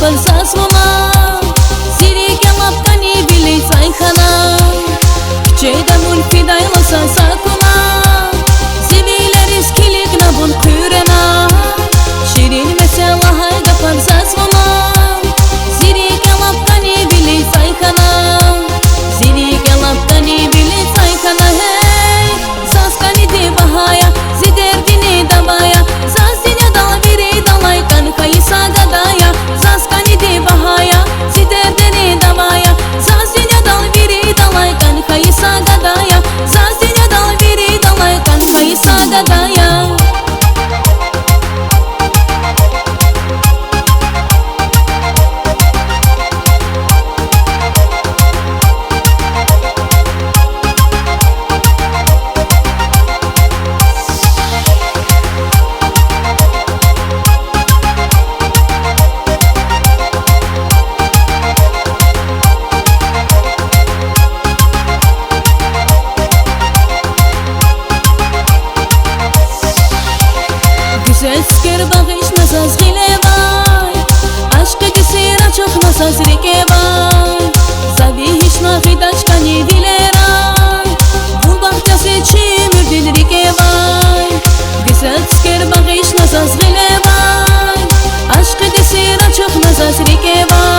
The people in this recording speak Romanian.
пырсас луна, зиреке лапкани билей сайхана, кчейде мульфи дайласа сакуна, зивилер искилик набун күрена, ширин mesela hayga пырсас луна, зиреке лапкани билей сайхана, зиреке лапкани билей сайхана. Hey, saskani de bahaya, ziderdini damaya, zazdinya dal viri dalay kan kaysa gadaya, saskani de bahaya, ziderdini damaya, zazdinya dal viri dalay kan kaysa gadaya, zazdinya dal viri dalay kan kaysa gadaya. Güzel sker bakış nasıl zile vay, aşka kesira çok nasıl zrike vay, zavi hiç nafidaşka ne vileray, bul bahçesi çimürdün rike vay. Güzel sker bakış nasıl zile vay, aşka kesira çok nasıl zrike vay.